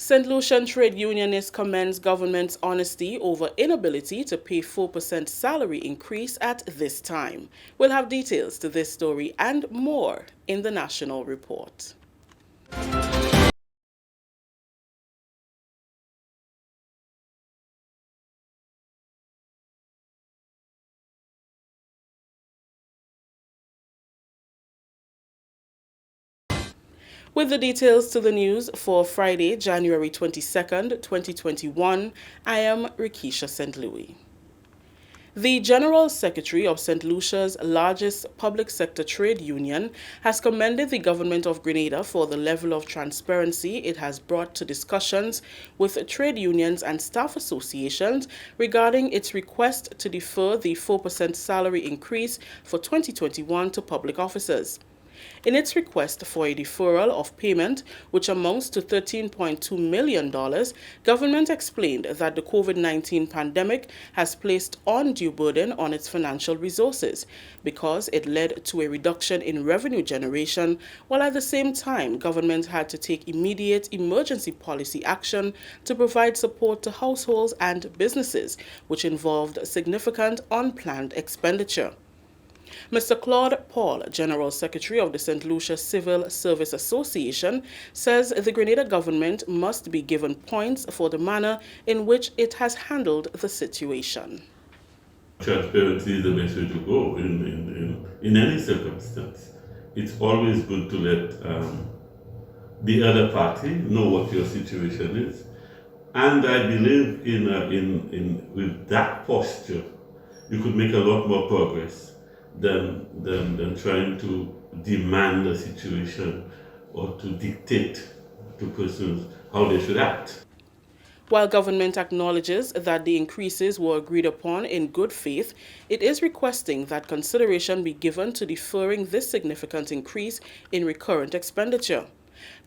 St. Lucian trade unionist commends government's honesty over inability to pay 4% salary increase at this time. We'll have details to this story and more in the National Report. With the details to the news for Friday, January 22nd, 2021, I am Rikisha St. Louis. The General Secretary of St. Lucia's largest public sector trade union has commended the government of Grenada for the level of transparency it has brought to discussions with trade unions and staff associations regarding its request to defer the 4% salary increase for 2021 to public officers. In its request for a deferral of payment, which amounts to $13.2 million, government explained that the COVID-19 pandemic has placed undue burden on its financial resources because it led to a reduction in revenue generation, while at the same time government had to take immediate emergency policy action to provide support to households and businesses, which involved significant unplanned expenditure. Mr. Claude Paul, General Secretary of the St. Lucia Civil Service Association, says the Grenada government must be given points for the manner in which it has handled the situation. Transparency is the best way to go in any circumstance. It's always good to let the other party know what your situation is. And I believe with that posture, you could make a lot more progress than trying to demand a situation or to dictate to persons how they should act. While government acknowledges that the increases were agreed upon in good faith, it is requesting that consideration be given to deferring this significant increase in recurrent expenditure.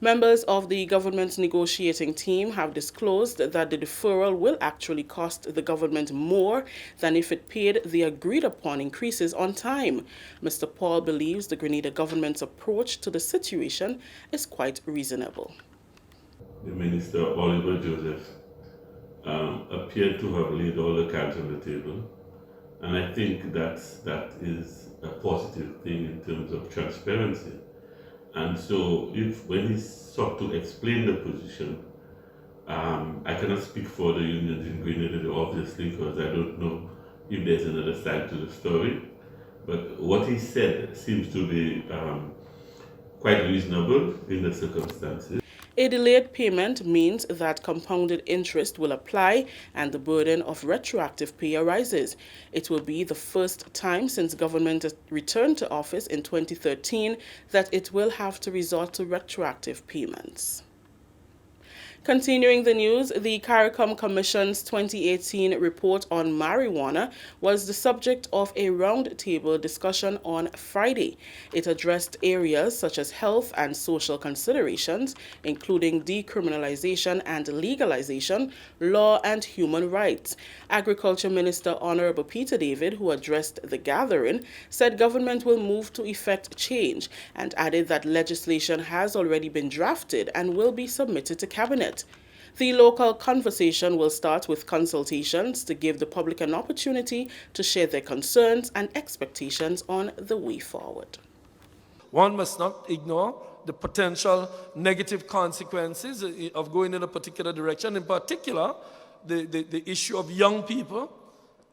Members of the government's negotiating team have disclosed that the deferral will actually cost the government more than if it paid the agreed-upon increases on time. Mr. Paul believes the Grenada government's approach to the situation is quite reasonable. The Minister, Oliver Joseph, appeared to have laid all the cards on the table, and I think that is a positive thing in terms of transparency. And so when he sought to explain the position, I cannot speak for the unions in Grenada, obviously, because I don't know if there's another side to the story. But what he said seems to be quite reasonable in the circumstances. A delayed payment means that compounded interest will apply and the burden of retroactive pay arises. It will be the first time since government returned to office in 2013 that it will have to resort to retroactive payments. Continuing the news, the CARICOM Commission's 2018 report on marijuana was the subject of a roundtable discussion on Friday. It addressed areas such as health and social considerations, including decriminalization and legalization, law and human rights. Agriculture Minister Honorable Peter David, who addressed the gathering, said government will move to effect change and added that legislation has already been drafted and will be submitted to Cabinet. The local conversation will start with consultations to give the public an opportunity to share their concerns and expectations on the way forward. One must not ignore the potential negative consequences of going in a particular direction, in particular, the issue of young people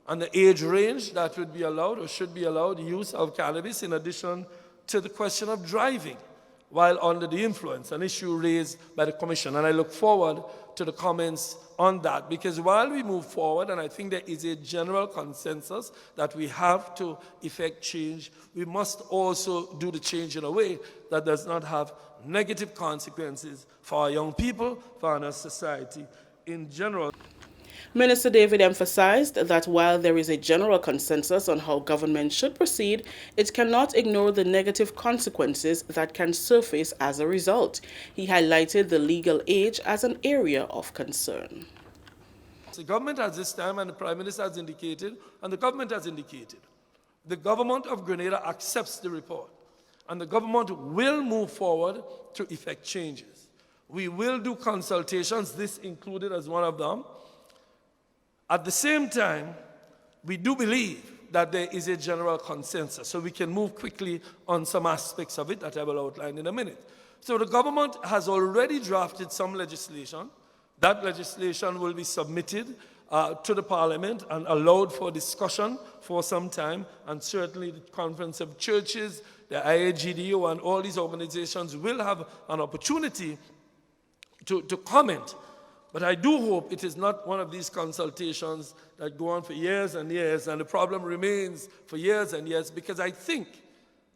and the age range that would be allowed or should be allowed use of cannabis, in addition to the question of driving while under the influence, an issue raised by the Commission. And I look forward to the comments on that, because while we move forward, and I think there is a general consensus that we have to effect change, we must also do the change in a way that does not have negative consequences for our young people, for our society in general. Minister David emphasized that while there is a general consensus on how government should proceed, it cannot ignore the negative consequences that can surface as a result. He highlighted the legal age as an area of concern. The government has this time, and the Prime Minister has indicated, and the government has indicated, the government of Grenada accepts the report, and the government will move forward to effect changes. We will do consultations, this included as one of them. At the same time, we do believe that there is a general consensus, so we can move quickly on some aspects of it that I will outline in a minute. So the government has already drafted some legislation. That legislation will be submitted to the Parliament and allowed for discussion for some time, and certainly the Conference of Churches, the IAGDO, and all these organizations will have an opportunity to comment. But I do hope it is not one of these consultations that go on for years and years, and the problem remains for years and years, because I think,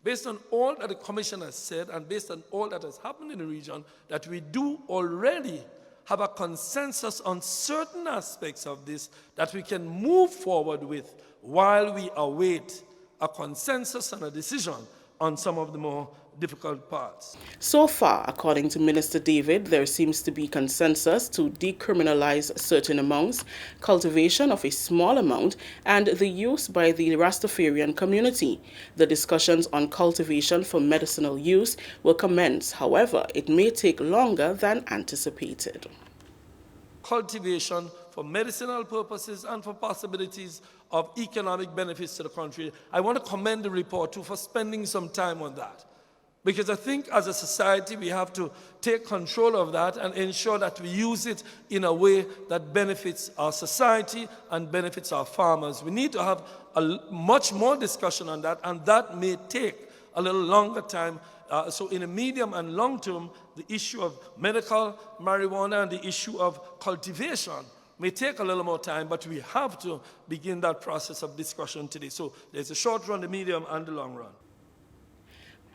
based on all that the Commission has said and based on all that has happened in the region, that we do already have a consensus on certain aspects of this that we can move forward with while we await a consensus and a decision on some of the more difficult parts. So far, according to Minister David, there seems to be consensus to decriminalize certain amounts, cultivation of a small amount, and the use by the Rastafarian community. The discussions on cultivation for medicinal use will commence. However, it may take longer than anticipated. Cultivation for medicinal purposes and for possibilities of economic benefits to the country. I want to commend the report too for spending some time on that. Because I think as a society we have to take control of that and ensure that we use it in a way that benefits our society and benefits our farmers. We need to have much more discussion on that, and that may take a little longer time. So in the medium and long term, the issue of medical marijuana and the issue of cultivation may take a little more time, but we have to begin that process of discussion today. So there's a short run, the medium, and the long run.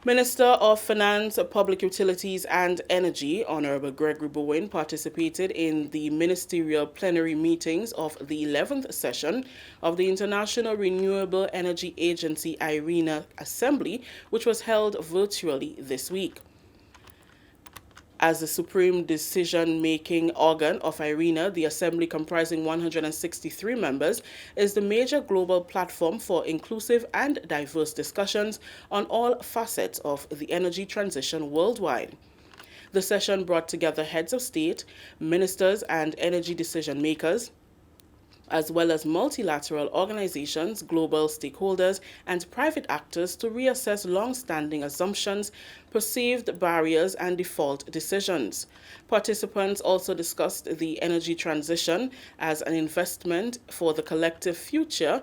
Minister of Finance, Public Utilities and Energy, Honorable Gregory Bowen, participated in the ministerial plenary meetings of the 11th session of the International Renewable Energy Agency IRENA Assembly, which was held virtually this week. As the supreme decision-making organ of IRENA, the Assembly, comprising 163 members, is the major global platform for inclusive and diverse discussions on all facets of the energy transition worldwide. The session brought together heads of state, ministers, and energy decision-makers, as well as multilateral organizations, global stakeholders, and private actors to reassess long-standing assumptions, perceived barriers, and default decisions. Participants also discussed the energy transition as an investment for the collective future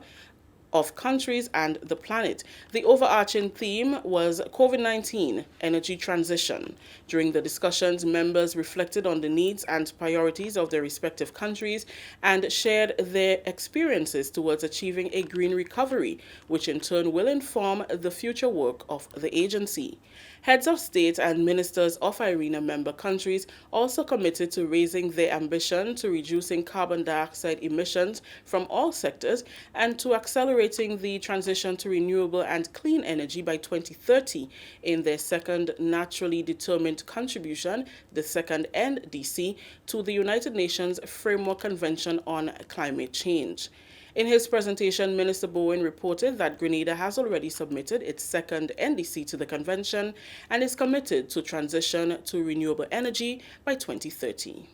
of countries and the planet. The overarching theme was COVID-19, energy transition. During the discussions, members reflected on the needs and priorities of their respective countries and shared their experiences towards achieving a green recovery, which in turn will inform the future work of the agency. Heads of state and ministers of IRENA member countries also committed to raising their ambition to reducing carbon dioxide emissions from all sectors and to accelerating the transition to renewable and clean energy by 2030 in their second naturally determined contribution, the second NDC, to the United Nations Framework Convention on Climate Change. In his presentation, Minister Bowen reported that Grenada has already submitted its second NDC to the convention and is committed to transition to renewable energy by 2030.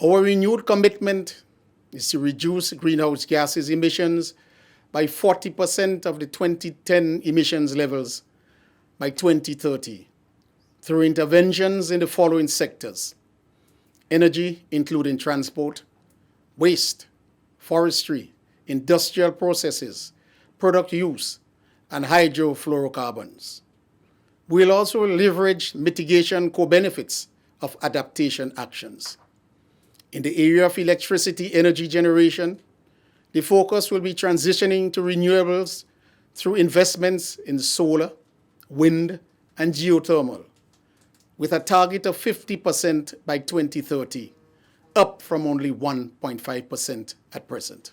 Our renewed commitment is to reduce greenhouse gases emissions by 40% of the 2010 emissions levels by 2030 through interventions in the following sectors: energy, including transport, waste, forestry, industrial processes, product use, and hydrofluorocarbons. We'll also leverage mitigation co-benefits of adaptation actions. In the area of electricity energy generation, the focus will be transitioning to renewables through investments in solar, wind, and geothermal, with a target of 50% by 2030, up from only 1.5% at present.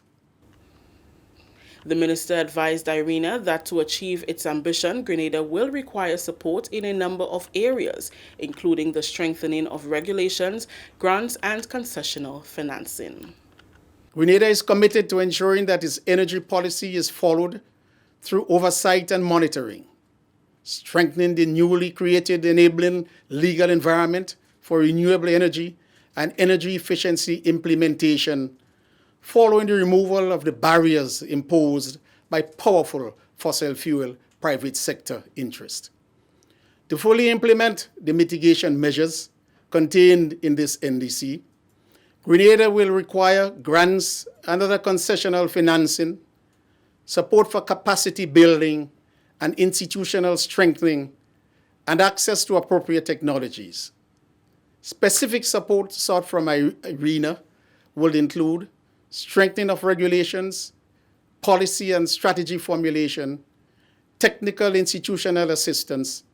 The minister advised IRENA that to achieve its ambition, Grenada will require support in a number of areas, including the strengthening of regulations, grants, and concessional financing. Grenada is committed to ensuring that its energy policy is followed through oversight and monitoring, strengthening the newly created enabling legal environment for renewable energy and energy efficiency implementation following the removal of the barriers imposed by powerful fossil fuel private sector interest. To fully implement the mitigation measures contained in this NDC, Grenada will require grants and other concessional financing, support for capacity building and institutional strengthening, and access to appropriate technologies. Specific support sought from IRENA will include strengthening of regulations, policy and strategy formulation, technical institutional assistance,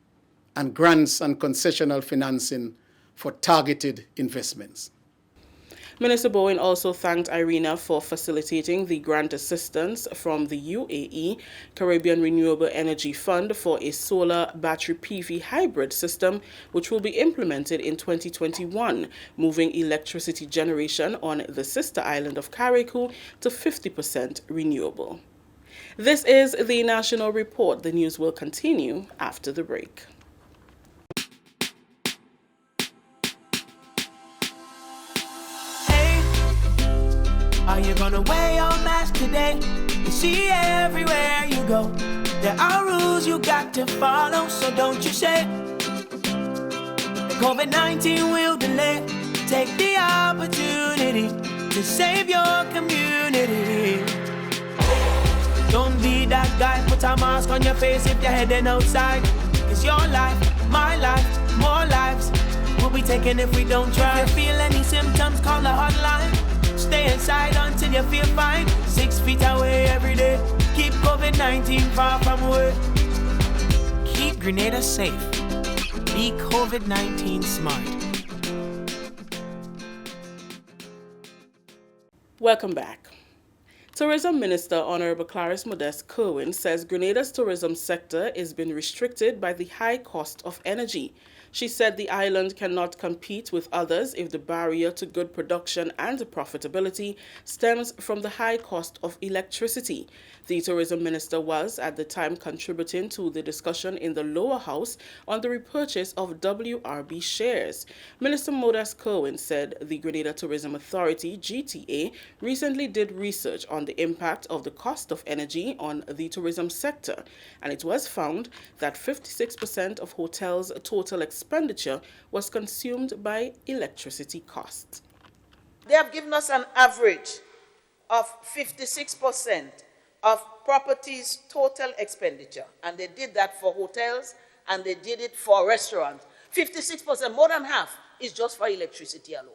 and grants and concessional financing for targeted investments. Minister Bowen also thanked IRENA for facilitating the grant assistance from the UAE Caribbean Renewable Energy Fund for a solar battery PV hybrid system, which will be implemented in 2021, moving electricity generation on the sister island of Carriacou to 50% renewable. This is the National Report. The news will continue after the break. Are you gonna wear your mask today? You see everywhere you go, there are rules you got to follow, so don't you say COVID-19 will delay. Take the opportunity to save your community. Don't be that guy, put a mask on your face if you're heading outside. It's your life, my life, more lives will be taken if we don't try. If you feel any symptoms, call the hotline. Stay inside until you feel fine. 6 feet away every day. Keep COVID-19 far from away. Keep Grenada safe. Be COVID-19 smart. Welcome back. Tourism Minister Honorable Clarice Modeste Kerwin says Grenada's tourism sector is being restricted by the high cost of energy. She said the island cannot compete with others if the barrier to good production and profitability stems from the high cost of electricity. The tourism minister was, at the time, contributing to the discussion in the lower house on the repurchase of WRB shares. Minister Modeste Kerwin said the Grenada Tourism Authority, GTA, recently did research on the impact of the cost of energy on the tourism sector, and it was found that 56% of hotels' total expenditure was consumed by electricity costs. They have given us an average of 56% of properties' total expenditure, and they did that for hotels and they did it for restaurants. 56%, more than half, is just for electricity alone.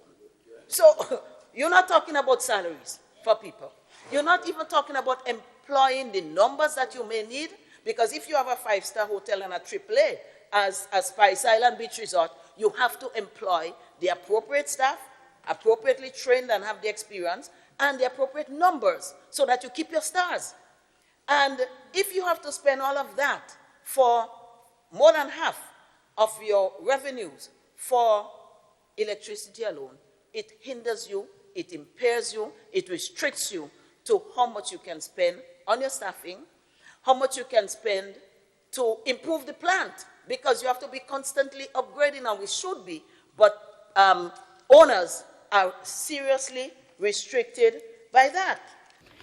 So you're not talking about salaries for people. You're not even talking about employing the numbers that you may need, because if you have a 5-star hotel and a AAA as Spice Island Beach Resort, you have to employ the appropriate staff, appropriately trained and have the experience, and the appropriate numbers so that you keep your stars. And if you have to spend all of that for more than half of your revenues for electricity alone, it hinders you, it impairs you, it restricts you to how much you can spend on your staffing, how much you can spend to improve the plant, because you have to be constantly upgrading, and we should be, but owners are seriously restricted by that.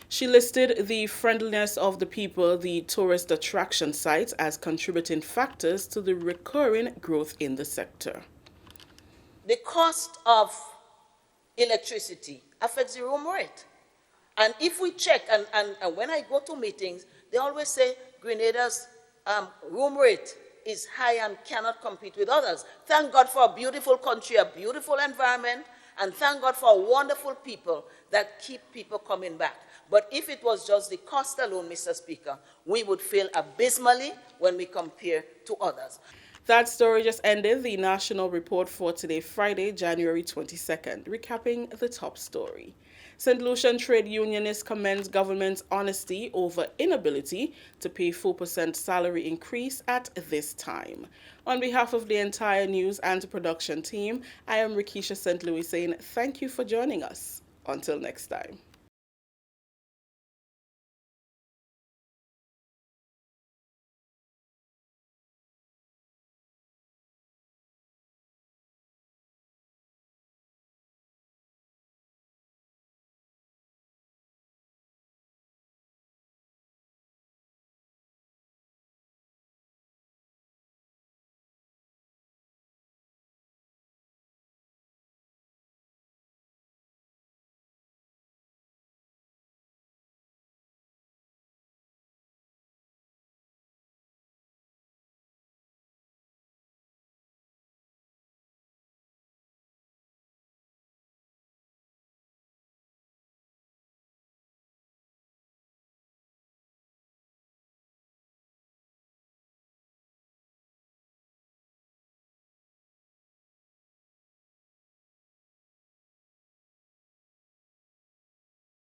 She listed the friendliness of the people, the tourist attraction sites, as contributing factors to the recurring growth in the sector. The cost of electricity affects the room rate. And if we check, and when I go to meetings, they always say Grenada's room rate is high and cannot compete with others. Thank God for a beautiful country, a beautiful environment, and thank God for wonderful people that keep people coming back. But if it was just the cost alone, Mr. Speaker, we would fail abysmally when we compare to others. That story just ended the National Report for today, Friday, January 22nd. Recapping the top story. St. Lucian Trade Unionists commends government's honesty over inability to pay 4% salary increase at this time. On behalf of the entire news and production team, I am Rikisha St. Louis saying thank you for joining us. Until next time.